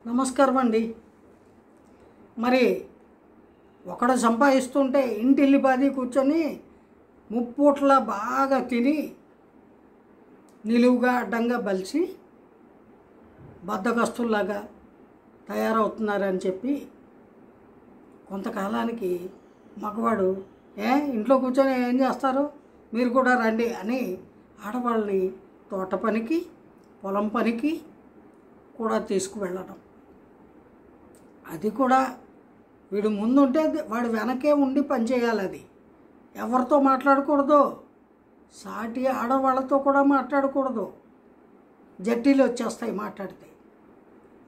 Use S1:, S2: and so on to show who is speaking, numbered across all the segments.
S1: నమస్కారం అండి. మరి ఒకడు సంపాదిస్తుంటే ఇంటిల్లిపాది కూర్చొని ముప్పూట్ల బాగా తిని నిలువుగా అడ్డంగా బలిసి బద్ధకస్తుల్లాగా తయారవుతున్నారని చెప్పి కొంతకాలానికి మగవాడు ఇంట్లో కూర్చొని ఏం చేస్తారు, మీరు కూడా రండి అని ఆడవాళ్ళని తోట పనికి పొలం పనికి కూడా తీసుకువెళ్ళడం. అది కూడా వీడు ముందుంటే వాడు వెనకే ఉండి పనిచేయాలి. అది ఎవరితో మాట్లాడకూడదు, సాటి ఆడవాళ్ళతో కూడా మాట్లాడకూడదు. జట్టీలు వచ్చేస్తాయి మాట్లాడితే,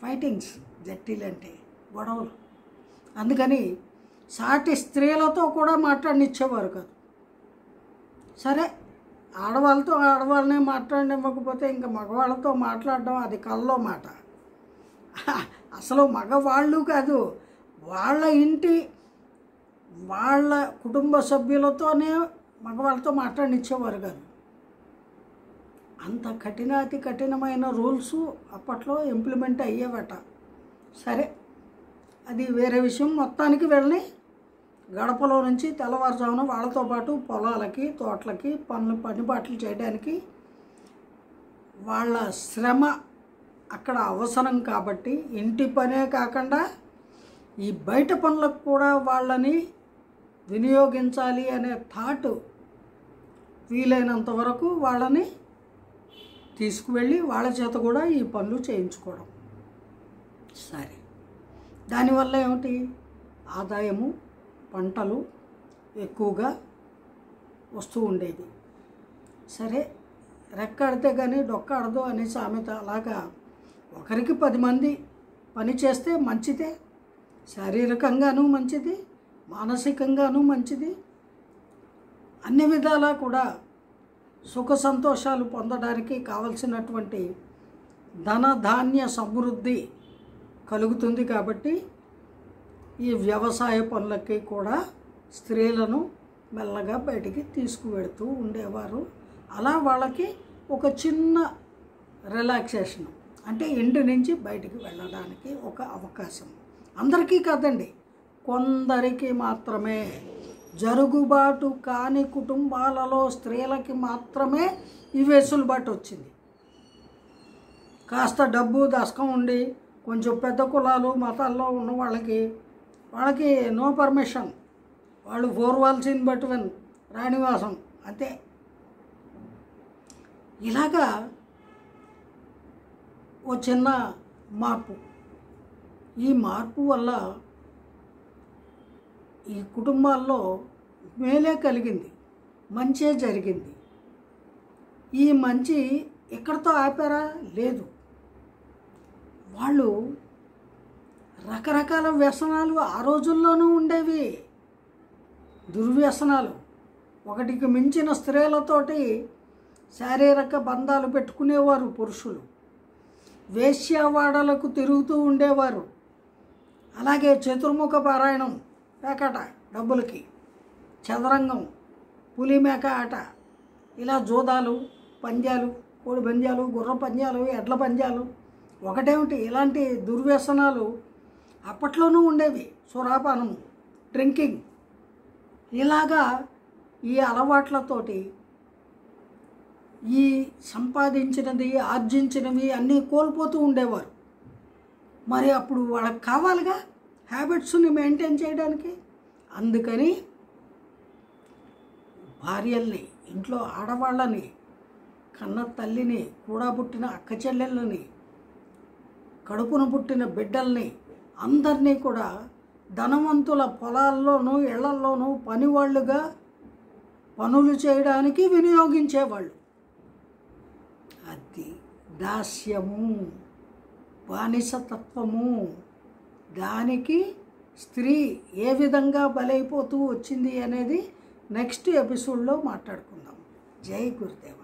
S1: ఫైటింగ్స్. జట్టీలు అంటే గొడవలు. అందుకని సాటి స్త్రీలతో కూడా మాట్లాడనిచ్చేవారు కాదు. సరే, ఆడవాళ్ళనే మాట్లాడనివ్వకపోతే ఇంకా మగవాళ్ళతో మాట్లాడడం అది కల్లో మాట. అసలు మగవాళ్ళు కాదు, వాళ్ళ ఇంటి వాళ్ళ కుటుంబ సభ్యులతోనే మగవాళ్ళతో మాట్లాడనిచ్చేవారు కాదు. అంత కఠినాతి కఠినమైన రూల్స్ అప్పట్లో ఇంప్లిమెంట్ అయ్యేవట. సరే, అది వేరే విషయం. మొత్తానికి వెళ్ళి గడపలో నుంచి తెల్లవారుజామున వాళ్ళతో పాటు పొలాలకి తోటలకి పనిపాట్లు చేయడానికి వాళ్ళ శ్రమ అక్కడ అవసరం కాబట్టి ఇంటి పనే కాకుండా ఈ బయట పనులకు కూడా వాళ్ళని వినియోగించాలి అనే థాట్ వీలైనంత వరకు వాళ్ళని తీసుకువెళ్ళి వాళ్ళ చేత కూడా ఈ పనులు చేయించుకోవడం. సరే, దానివల్ల ఏమిటి? ఆదాయము, పంటలు ఎక్కువగా వస్తూ ఉండేది. సరే, రెక్కాడితే కానీ డొక్కాడదు అనే సామెత. అలాగా ఒకరికి 10 మంది పని చేస్తే మంచిదే, శారీరకంగానూ మంచిది, మానసికంగానూ మంచిది. అన్ని విధాలా కూడా సుఖ సంతోషాలు పొందడానికి కావలసినటువంటి ధనధాన్య సమృద్ధి కలుగుతుంది. కాబట్టి ఈ వ్యవసాయ పనులకి కూడా స్త్రీలను మెల్లగా బయటికి తీసుకువెడుతూ ఉండేవారు. అలా వాళ్ళకి ఒక చిన్న రిలాక్సేషన్, అంటే ఇంటి నుంచి బయటికి వెళ్ళడానికి ఒక అవకాశం. అందరికీ కాదండి, కొందరికి మాత్రమే. జరుగుబాటు కాని కుటుంబాలలో స్త్రీలకి మాత్రమే ఈ వెసులుబాటు వచ్చింది. కాస్త డబ్బు దశకం ఉండి కొంచెం పెద్ద కులాలు మతాల్లో ఉన్న వాళ్ళకి నో పర్మిషన్. వాళ్ళు 4 walls in between రాణివాసం అంతే. ఇలాగా ఓ చిన్న మార్పు. ఈ మార్పు వల్ల ఈ కుటుంబాల్లో మేలే కలిగింది, మంచే జరిగింది. ఈ మంచి ఎక్కడితో ఆపారా? లేదు. వాళ్ళు రకరకాల వ్యసనాలు ఆ రోజుల్లోనూ ఉండేవి, దుర్వ్యసనాలు. ఒకటికి మించిన స్త్రీలతోటి శారీరక బంధాలు పెట్టుకునేవారు పురుషులు. వేశ్యావాడలకు తిరుగుతూ ఉండేవారు. అలాగే చతుర్ముఖ పారాయణం, పేకాట డబ్బులకి, చదరంగం, పులిమేక ఆట, ఇలా జోదాలు, పంజాలు, కోడి పంజాలు, గుర్ర పంజాలు, ఎడ్ల పంజాలు, ఒకటేమిటి ఇలాంటి దుర్వ్యసనాలు అప్పట్లోనూ ఉండేవి. సురాపానము, డ్రింకింగ్, ఇలాగా ఈ అలవాట్లతోటి ఈ సంపాదించినది ఆర్జించినవి అన్నీ కోల్పోతూ ఉండేవారు. మరి అప్పుడు వాళ్ళకి కావాలిగా హ్యాబిట్స్ని మెయింటైన్ చేయడానికి. అందుకని భార్యల్ని, ఇంట్లో ఆడవాళ్ళని, కన్న తల్లిని, కూడా పుట్టిన అక్క చెల్లెళ్ళని, కడుపున పుట్టిన బిడ్డల్ని అందరినీ కూడా ధనవంతుల పొలాల్లోనూ ఇళ్లల్లోనూ పనివాళ్ళుగా పనులు చేయడానికి వినియోగించేవాళ్ళు. అది దాస్యము, బానిసతత్వము. దానికి స్త్రీ ఏ విధంగా బలైపోతూ వచ్చింది అనేది నెక్స్ట్ ఎపిసోడ్లో మాట్లాడుకుందాం. జై గురుదేవ్.